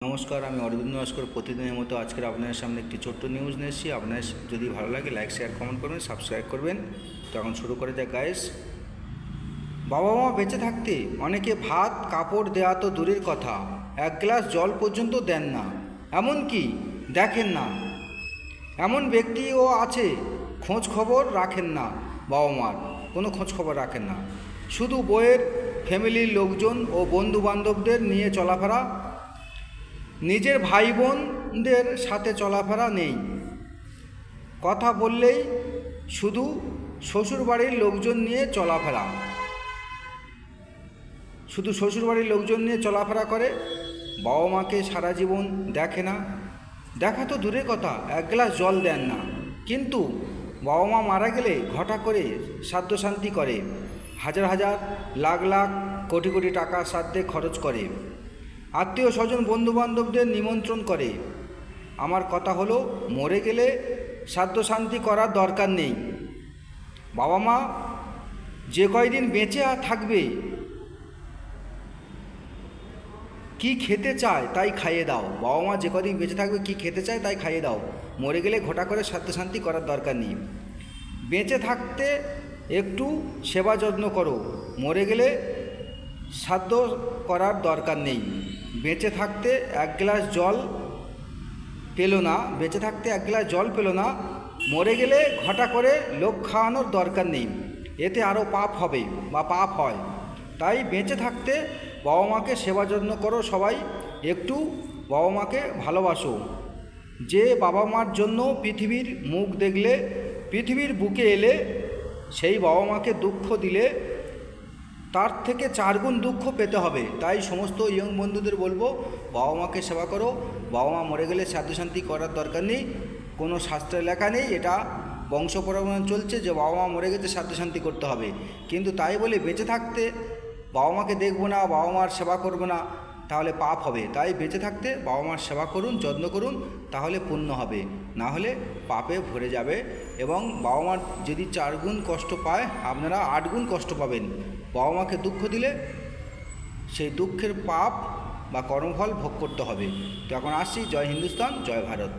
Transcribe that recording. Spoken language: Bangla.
নমস্কার, আমি অরবিন্দ নস্কর। প্রতিদিনের মতো আজকের আপনাদের সামনে একটি ছোট্ট নিউজ নিয়ে এসেছি। আপনার যদি ভালো লাগে লাইক, শেয়ার, কমেন্ট করবেন, সাবস্ক্রাইব করবেন। তো এখন শুরু করে যায় গাইস। বাবা মা বেঁচে থাকতে অনেকে ভাত কাপড় দেওয়া তো দূরের কথা, এক গ্লাস জল পর্যন্ত দেন না, এমনকি দেখেন না। এমন ব্যক্তিও আছে খোঁজ খবর রাখেন না, বাবা মার কোনো খোঁজ খবর রাখেন না, শুধু বইয়ের ফ্যামিলির লোকজন ও বন্ধু বান্ধবদের নিয়ে চলাফেরা, নিজের ভাই বোনদের সাথে চলাফেরা নেই। কথা বললেই শুধু শ্বশুরবাড়ির লোকজন নিয়ে চলাফেরা, শুধু শ্বশুরবাড়ির লোকজন নিয়ে চলাফেরা করে। বাবা মাকে সারা জীবন দেখে না, দেখা তো দূরের কথা, এক গ্লাস জল দেন না। কিন্তু বাবা মা মারা গেলে ঘটা করে শ্রাদ্ধ শান্তি করে, হাজার হাজার লাখ লাখ কোটি কোটি টাকা শ্রাদ্ধে খরচ করে, আত্মীয় স্বজন বন্ধুবান্ধবদের নিমন্ত্রণ করে। আমার কথা হলো, মরে গেলে শ্রাদ্ধ শান্তি করার দরকার নেই। বাবা মা যে কয়দিন বেঁচে থাকবে, কি খেতে চায় তাই খাইয়ে দাও। বাবা মা যে কদিন বেঁচে থাকবে কি খেতে চায় তাই খাইয়ে দাও। মরে গেলে ঘটা করে শ্রাদ্ধ শান্তি করার দরকার নেই। বেঁচে থাকতে একটু সেবা যত্ন করো, মরে গেলে শ্রাদ্ধ করার দরকার নেই। বেঁচে থাকতে এক গ্লাস জল পেলো না, বেঁচে থাকতে এক গ্লাস জল পেলো না, মরে গেলে ঘটা করে লোক খাওয়ানোর দরকার নেই, এতে আরও পাপ হবে বা পাপ হয়। তাই বেঁচে থাকতে বাবা মাকে সেবা যত্ন করো সবাই, একটু বাবা মাকে ভালোবাসো। যে বাবা মার জন্য পৃথিবীর মুখ দেখলে, পৃথিবীর বুকে এলে, সেই বাবা মাকে দুঃখ দিলে তার থেকে 4 গুণ দুঃখ পেতে হবে। তাই সমস্ত ইয়ং বন্ধুদের বলবো, বাবা মাকে সেবা করো। বাবা মা মরে গেলে শ্রাদ্ধ শান্তি করার দরকার নেই, কোনো শাস্ত্রে লেখা নেই, এটা বংশ পরম্পরা চলছে যে বাবা মা মরে গেছে শ্রাদ্ধ শান্তি করতে হবে। কিন্তু তাই বলে বেঁচে থাকতে বাবা মাকে দেখবো না, বাবা মার সেবা করবো না, তাহলে পাপ হবে। তাই বেঁচে থাকতে বাবা মার সেবা করুন, যত্ন করুন, তাহলে পুণ্য হবে, না হলে পাপে ভরে যাবে। এবং বাবা মার যদি 4 গুণ কষ্ট পায়, আপনারা 8 গুণ কষ্ট পাবেন। বাবা মাকে দুঃখ দিলে সেই দুঃখের পাপ বা কর্মফল ভোগ করতে হবে। তো এখন আসছি। জয় হিন্দুস্তান, জয় ভারত।